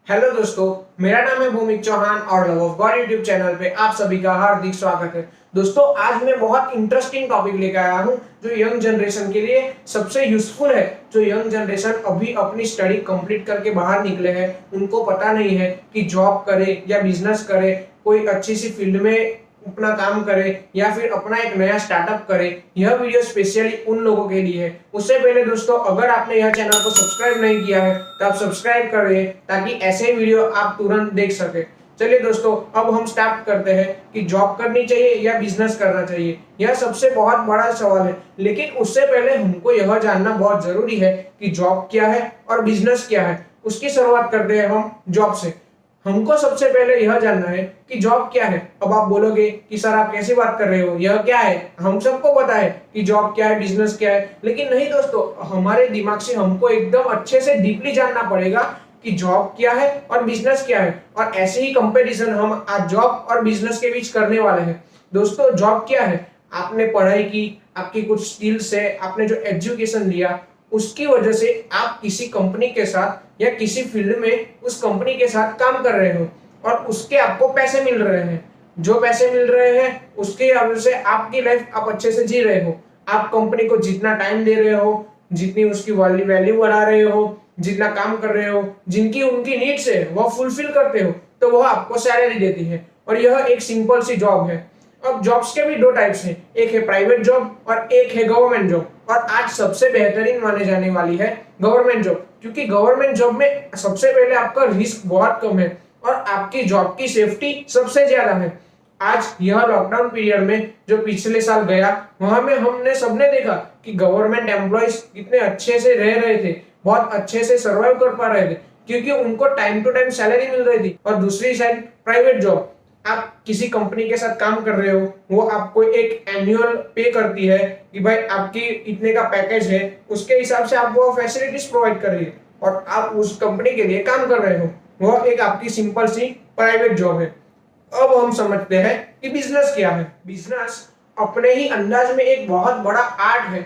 Hello दोस्तों, मेरा नाम है भूमिक चौहान और love of God YouTube channel पे आप सभी का हार्दिक स्वागत है। दोस्तों, आज मैं बहुत इंटरेस्टिंग टॉपिक लेकर आया हूँ जो यंग जनरेशन के लिए सबसे यूजफुल है। जो यंग जनरेशन अभी अपनी स्टडी कंप्लीट करके बाहर निकले हैं, उनको पता नहीं है कि जॉब करे या बिजनेस करे, कोई अच्छी सी फील्ड में अपना काम करे या फिर अपना एक नया स्टार्टअप करे। यह वीडियो स्पेशली उन लोगों के लिए है। उससे पहले दोस्तों, अगर आपने यह चैनल को सब्सक्राइब नहीं किया है तो आप सब्सक्राइब करें ताकि ऐसे वीडियो आप तुरंत देख सके। चलिए दोस्तों, अब हम स्टार्ट करते हैं कि जॉब करनी चाहिए या बिजनेस करना चाहिए। यह सबसे बहुत बड़ा सवाल है, लेकिन उससे पहले हमको यह जानना बहुत जरूरी है कि जॉब क्या है और बिजनेस क्या है। उसकी शुरुआत करते हैं हम जॉब से। हमको सबसे पहले यह जानना है कि जॉब क्या है। अब आप बोलोगे कि सर आप कैसी बात कर रहे हो, यह क्या है? हम सबको पता है कि जॉब क्या है, बिजनेस क्या है, लेकिन नहीं दोस्तों, हमारे दिमाग से हमको एकदम अच्छे से डीपली जानना पड़ेगा कि जॉब क्या है और बिजनेस क्या है। और ऐसे ही कंपैरिजन हम आज जॉब और बिजनेस के बीच करने वाले हैं। दोस्तों, जॉब क्या है? आपने पढ़ाई की, आपकी कुछ स्किल्स है, आपने जो एजुकेशन लिया, उसकी वजह से आप किसी कंपनी के साथ या किसी फील्ड में उस कंपनी के साथ काम कर रहे हो और उसके आपको पैसे मिल रहे हैं। जो पैसे मिल रहे हैं उसकी वजह से आपकी लाइफ आप अच्छे से जी रहे हो। आप कंपनी को जितना टाइम दे रहे हो, जितनी उसकी वैल्यू बढ़ा रहे हो, जितना काम कर रहे हो, जिनकी उनकी नीड्स है वह फुलफिल करते हो, तो वह आपको सैलरी देती है। और यह एक सिंपल सी जॉब है। अब जॉब्स के भी दो टाइप्स हैं, एक है प्राइवेट जॉब और एक है गवर्नमेंट जॉब। और आज सबसे बेहतरीन माने जाने वाली है गवर्नमेंट जॉब, क्योंकि गवर्नमेंट जॉब में सबसे पहले आपका रिस्क बहुत कम है और आपकी जॉब की सेफ्टी सबसे ज्यादा है। आज यह लॉकडाउन पीरियड में जो पिछले साल गया, वहां में हमने सबने देखा कि गवर्नमेंट एम्प्लॉयज कितने अच्छे से रह रहे थे, बहुत अच्छे से सर्वाइव कर पा रहे थे, क्योंकि उनको टाइम टू टाइम सैलरी मिल रही थी। और दूसरी साइड प्राइवेट जॉब, आप किसी कंपनी के साथ काम कर रहे हो, वो आपको एक एनुअल पे करती है कि भाई आपकी इतने का पैकेज है, उसके हिसाब से आप वो फैसिलिटीज प्रोवाइड कर रही है और आप उस कंपनी के लिए काम कर रहे हो। वो एक आपकी सिंपल सी प्राइवेट जॉब है। अब हम समझते हैं कि बिजनेस क्या है। बिजनेस अपने ही अंदाज में एक बहुत बड़ा आर्ट है।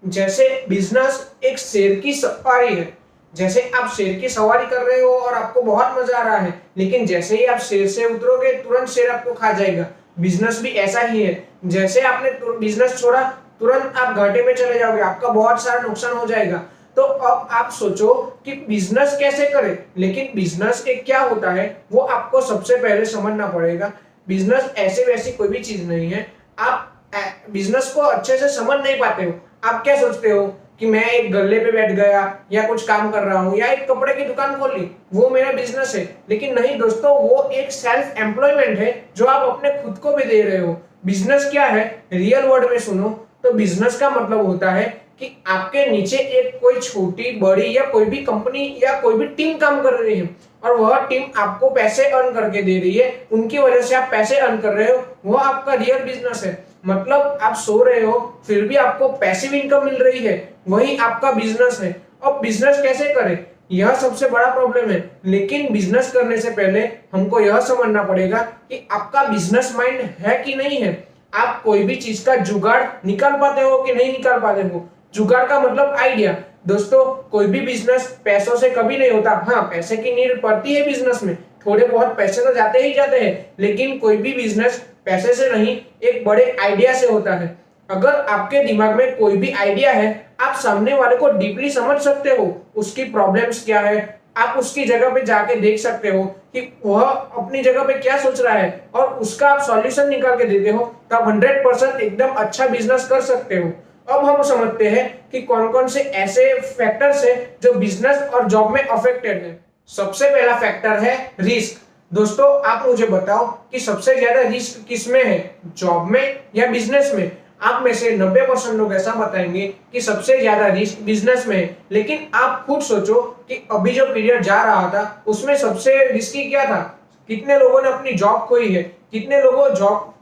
जैसे बिजनेस एक शेर की सवारी है। जैसे आप शेर की सवारी कर रहे हो और आपको बहुत मजा आ रहा है, लेकिन जैसे ही आप शेर से उतरोगे तुरंत शेर आपको खा जाएगा। बिजनेस भी ऐसा ही है। जैसे आपने बिजनेस छोड़ा, तुरंत आप घाटे में चले जाओगे, आपका बहुत सारा नुकसान हो जाएगा। तो अब आप सोचो कि बिजनेस कैसे करें, लेकिन बिजनेस एक क्या होता है वो आपको सबसे पहले समझना पड़ेगा। बिजनेस ऐसे वैसी कोई भी चीज नहीं है। आप बिजनेस को अच्छे से समझ नहीं पाते हो। आप क्या सोचते हो कि मैं एक गल्ले पे बैठ गया या कुछ काम कर रहा हूँ या एक कपड़े की दुकान खोल ली, वो मेरा बिजनेस है। लेकिन नहीं दोस्तों, वो एक सेल्फ एम्प्लॉयमेंट है जो आप अपने खुद को भी दे रहे हो। बिजनेस क्या है, रियल वर्ड में सुनो तो बिजनेस का मतलब होता है कि आपके नीचे एक कोई छोटी बड़ी या कोई भी कंपनी या कोई भी टीम काम कर रही है और वह टीम आपको पैसे अर्न करके दे रही है, उनकी वजह से आप पैसे अर्न कर रहे हो, वह आपका रियल बिजनेस है। मतलब आप सो रहे हो फिर भी आपको पैसिव इनकम मिल रही है, वही आपका बिजनेस है। अब बिजनेस कैसे करें, यह सबसे बड़ा प्रॉब्लम है। लेकिन बिजनेस करने से पहले हमको यह समझना पड़ेगा कि आपका बिजनेस माइंड है कि नहीं है। आप कोई भी चीज का जुगाड़ निकाल पाते हो कि नहीं निकाल पाते हो। जुगाड़ का मतलब आइडिया। दोस्तों, कोई भी बिजनेस पैसों से कभी नहीं होता। हाँ, पैसे की नीड पड़ती है बिजनेस में, थोड़े बहुत पैसे तो जाते ही जाते हैं, लेकिन कोई भी बिजनेस पैसे से नहीं, एक बड़े आइडिया से होता है। अगर आपके दिमाग में कोई भी आइडिया है, आप सामने वाले को डीपली समझ सकते हो, उसकी प्रॉब्लम्स क्या है, आप उसकी जगह पे जाके देख सकते हो कि वह अपनी जगह पे क्या सोच रहा है और उसका आप सॉल्यूशन निकाल के देते हो, तो आप 100% एकदम अच्छा बिजनेस कर सकते हो। अब हम समझते हैं कि कौन कौन से ऐसे फैक्टर्स है जो बिजनेस और जॉब में अफेक्टेड है। सबसे पहला फैक्टर है रिस्क। दोस्तों, आप मुझे बताओ कि सबसे ज्यादा रिस्क किसमें है, जॉब में या बिजनेस में? आप में से 90% लोग ऐसा बताएंगे कि सबसे ज्यादा रिस्क बिजनेस में है। लेकिन आप खुद सोचो कि अभी जो पीरियड जा रहा था उसमें सबसे रिस्की क्या था? कितने लोगों ने अपनी जॉब खोई है, कितने लोगों को जॉब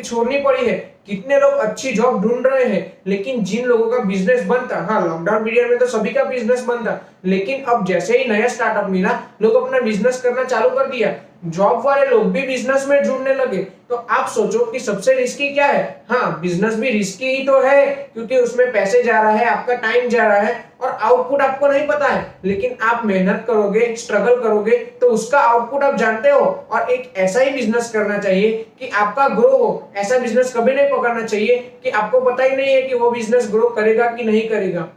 छोड़नी पड़ी है, कितने लोग अच्छी जॉब ढूंढ रहे हैं। लेकिन जिन लोगों का बिजनेस बंद था, हाँ लॉकडाउन पीरियड में तो सभी का बिजनेस बंद था, लेकिन अब जैसे ही नया स्टार्टअप मिला, लोग अपना बिजनेस करना चालू कर दिया। जॉब वाले लोग भी बिजनेस में जुड़ने लगे, तो आप सोचो कि सबसे रिस्की क्या है। हाँ, बिजनेस भी रिस्की ही तो है, क्योंकि उसमें पैसे जा रहा है, आपका टाइम जा रहा है और आउटपुट आपको नहीं पता है। लेकिन आप मेहनत करोगे, स्ट्रगल करोगे तो उसका आउटपुट आप जानते हो। और एक ऐसा ही बिजनेस करना चाहिए कि आपका ग्रो हो। ऐसा बिजनेस कभी नहीं पकड़ना चाहिए कि आपको पता ही नहीं है कि वो बिजनेस ग्रो करेगा कि नहीं करेगा।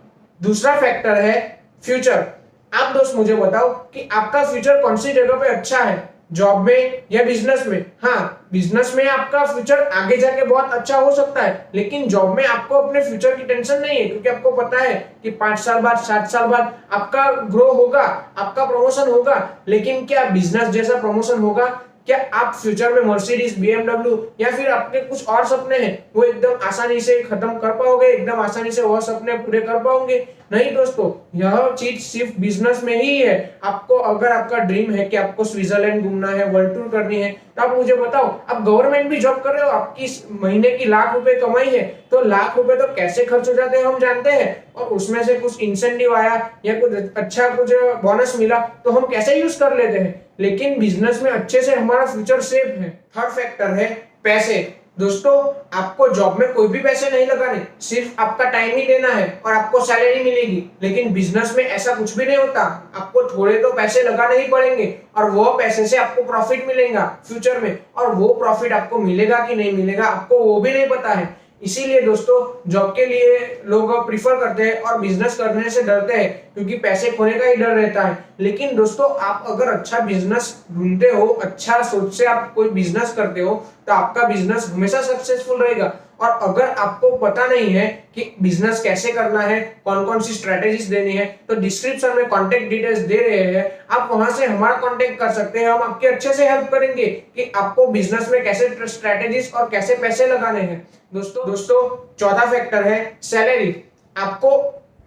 दूसरा फैक्टर है फ्यूचर। आप दोस्त मुझे बताओ कि आपका फ्यूचर कौन सी जगह पे अच्छा है, जॉब में या बिजनेस में। हाँ, बिजनेस में आपका फ्यूचर आगे जाके बहुत अच्छा हो सकता है, लेकिन जॉब में आपको अपने फ्यूचर की टेंशन नहीं है, क्योंकि आपको पता है कि 5 साल बाद 7 साल बाद आपका ग्रो होगा, आपका प्रमोशन होगा। लेकिन क्या बिजनेस जैसा प्रमोशन होगा? क्या आप फ्यूचर में मर्सिडीज, बीएमडब्ल्यू या फिर आपके कुछ और सपने हैं वो एकदम आसानी से खत्म कर पाओगे, एकदम आसानी से वह सपने पूरे कर पाओगे? नहीं दोस्तों, यह चीज सिर्फ बिजनेस में ही है। आपको अगर आपका ड्रीम है कि आपको स्विट्जरलैंड घूमना है, वर्ल्ड टूर करनी है, तो आप मुझे बताओ, आप गवर्नमेंट भी जॉब कर रहे हो, आपकी महीने की लाख रुपए कमाई है, तो लाख रुपए तो कैसे खर्च हो जाते हैं हम जानते हैं। और उसमें से कुछ इंसेंटिव आया या कुछ अच्छा कुछ बोनस मिला तो हम कैसे यूज कर लेते हैं। लेकिन बिजनेस में अच्छे से हमारा फ्यूचर सेफ है। थर्ड फैक्टर है पैसे। दोस्तों, आपको जॉब में कोई भी पैसे नहीं लगाने, सिर्फ आपका टाइम ही देना है और आपको सैलरी मिलेगी। लेकिन बिजनेस में ऐसा कुछ भी नहीं होता, आपको थोड़े तो पैसे लगाने ही पड़ेंगे और वो पैसे से आपको प्रॉफिट मिलेगा फ्यूचर में। और वो प्रॉफिट आपको मिलेगा कि नहीं मिलेगा आपको वो भी नहीं पता है। इसीलिए दोस्तों, जॉब के लिए लोग प्रीफर करते हैं और बिजनेस करने से डरते हैं, क्योंकि पैसे खोने का ही डर रहता है। लेकिन दोस्तों, आप अगर अच्छा बिजनेस ढूंढते हो, अच्छा सोच से आप कोई बिजनेस करते हो, तो आपका बिजनेस हमेशा सक्सेसफुल रहेगा। और अगर आपको पता नहीं है कि बिजनेस कैसे करना है, कौन कौन सी स्ट्रेटेजीज देनी है, तो डिस्क्रिप्शन में कॉन्टेक्ट डिटेल्स दे रहे हैं, आप वहां से हमारा कॉन्टेक्ट कर सकते हैं। हम आपके अच्छे से हेल्प करेंगे कि आपको बिजनेस में कैसे स्ट्रेटेजीज और कैसे पैसे लगाने हैं। दोस्तों, चौथा फैक्टर है सैलरी। आपको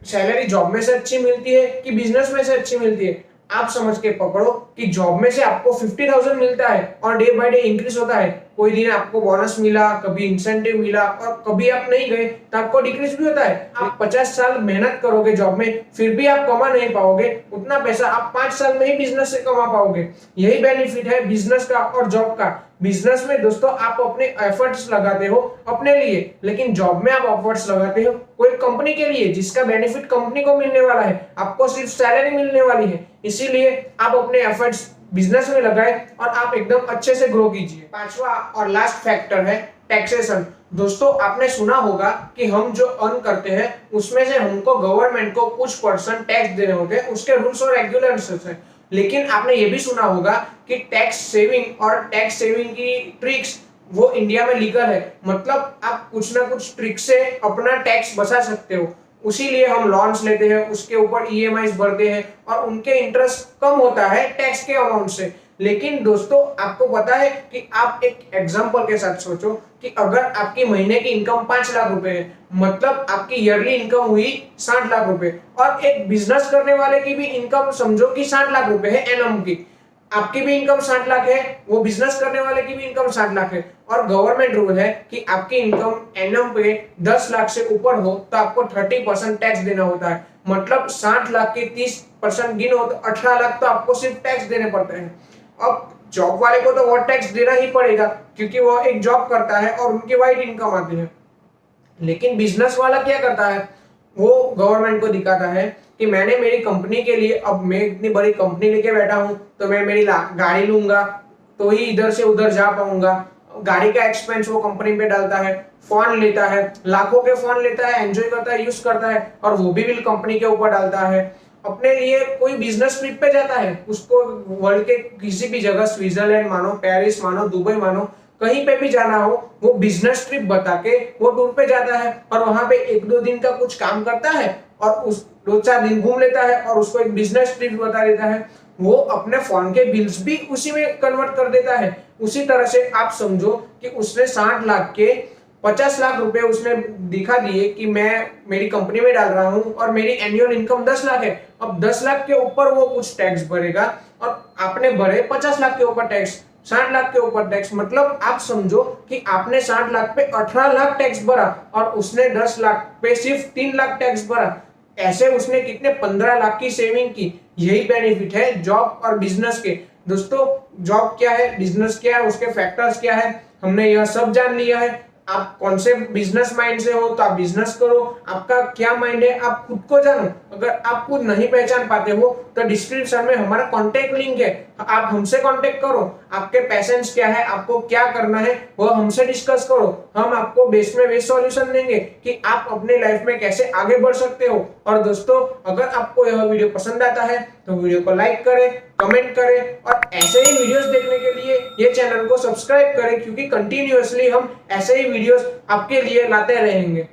सैलरी जॉब में से अच्छी मिलती है कि बिजनेस में से अच्छी मिलती है? आप समझ के पकड़ो कि जॉब में से आपको 50,000 मिलता है और डे बाय डे इंक्रीज होता है। कोई दिन आपको बोनस मिला, कभी इंसेंटिव मिला और कभी आप नहीं गए तो आपको डिक्रीज भी होता है। आप 50 साल मेहनत करोगे जॉब में, फिर भी आप कमा नहीं पाओगे उतना पैसा आप 5 साल में ही बिजनेस से कमा पाओगे। यही बेनिफिट है बिजनेस का और जॉब का। बिजनेस में दोस्तों आप अपने एफर्ट्स लगाते हो अपने लिए, लेकिन जॉब में आप एफर्ट्स लगाते हो कोई कंपनी के लिए, जिसका बेनिफिट कंपनी को मिलने वाला है, आपको सिर्फ सैलरी मिलने वाली है। इसीलिए आप अपने एफर्ट्स बिजनेस में लगाए और आप एकदम अच्छे से ग्रो कीजिए। पांचवा और लास्ट फैक्टर है टैक्सेशन। दोस्तों, आपने सुना होगा कि हम जो अर्न करते हैं उसमें से हमको गवर्नमेंट को कुछ % टैक्स देने होते हैं, उसके रूल्स और रेगुलेशंस हैं। लेकिन आपने ये भी सुना होगा कि टैक्स सेविंग और टैक्स सेविंग की ट्रिक्स वो इंडिया में लीगल है। मतलब आप कुछ ना कुछ ट्रिक से अपना टैक्स बचा सकते हो। उसी लिए हम लोन्स लेते हैं, उसके ऊपर ईएमआईज भरते हैं और उनके इंटरेस्ट कम होता है टैक्स के अमाउंट से। लेकिन दोस्तों, आपको पता है कि आप एक एग्जांपल के साथ सोचो कि अगर आपकी महीने की इनकम 5 लाख रुपए है, मतलब आपकी ईयरली इनकम हुई 60 लाख रुपए, और एक बिजनेस करने वाले की भी इनकम समझो कि 60 लाख रुपए है एनम की। आपकी भी इनकम 60 लाख है, वो बिजनेस करने वाले की भी इनकम 60 लाख है, और गवर्नमेंट रूल है कि आपकी इनकम एनम पे 10 लाख से ऊपर हो तो आपको 30% टैक्स देना होता है। मतलब 60 लाख के 30% गिनो तो 18 लाख तो आपको सिर्फ टैक्स देने पड़ते हैं। अब जॉब वाले को तो वो टैक्स देना ही पड़ेगा, क्योंकि वो एक जॉब करता है और उनकी वाइड इनकम आती है। लेकिन बिजनेस वाला क्या करता है, वो गवर्नमेंट को दिखाता है कि मैंने मेरी कंपनी के लिए, अब मैं इतनी बड़ी कंपनी लेके बैठा हूं तो मैं मेरी गाड़ी लूंगा तो ही इधर से उधर जा पाऊंगा। गाड़ी का एक्सपेंस वो कंपनी पे डालता है, फोन लेता है, लाखों के फोन लेता है, एंजॉय करता है, यूज करता है, और वो भी बिल कंपनी के ऊपर डालता है। अपने लिए कोई बिजनेस ट्रिप पे जाता है, उसको वर्ल्ड के किसी भी जगह, स्विट्जरलैंड मानो, पेरिस मानो, दुबई मानो, कहीं पे भी जाना हो, वो बिजनेस ट्रिप बता के वो टूर पे जाता है और वहां पे 1-2 दिन का कुछ काम करता है और उस 2-4 दिन घूम लेता है और उसको एक बिजनेस ट्रिप बता देता है। वो अपने फोन के बिल्स भी उसी में कन्वर्ट कर देता है। उसी तरह से आप समझो कि उसने 60 लाख के 50 लाख रुपए उसने दिखा दिए कि मैं मेरी कंपनी में डाल रहा हूं और मेरी एनुअल इनकम 10 लाख है। अब 10 लाख के ऊपर वो कुछ टैक्स भरेगा और आपने भरे 50 लाख के ऊपर टैक्स, 60 लाख के ऊपर टैक्स। मतलब आप समझो कि आपने 60 लाख पे 18 लाख टैक्स भरा और उसने 10 लाख पे सिर्फ 3 लाख टैक्स भरा। ऐसे उसने कितने 15 लाख की सेविंग की। यही बेनिफिट है जॉब और बिजनेस के। दोस्तों जॉब क्या है, बिजनेस क्या है, उसके फैक्टर्स क्या है, हमने यह सब जान लिया है। आप कौन से बिजनेस माइंड से हो तो आप बिजनेस करो, आपका क्या माइंड है आप खुद को जानो। अगर आप खुद नहीं पहचान पाते हो तो डिस्क्रिप्शन में हमारा कांटेक्ट लिंक है, आप हमसे कांटेक्ट करो। आपके पैशंस क्या है, आपको क्या करना है वो हमसे डिस्कस करो। हम आपको बेस्ट में बेस्ट सॉल्यूशन देंगे कि आप अपने लाइफ में कैसे आगे बढ़ सकते हो। और दोस्तों अगर आपको यह वीडियो पसंद आता है तो वीडियो को लाइक करें, कमेंट करें और ऐसे ही वीडियोस देखने के लिए ये चैनल को सब्सक्राइब करें, क्योंकि कंटिन्यूअसली हम ऐसे ही वीडियोस आपके लिए लाते रहेंगे।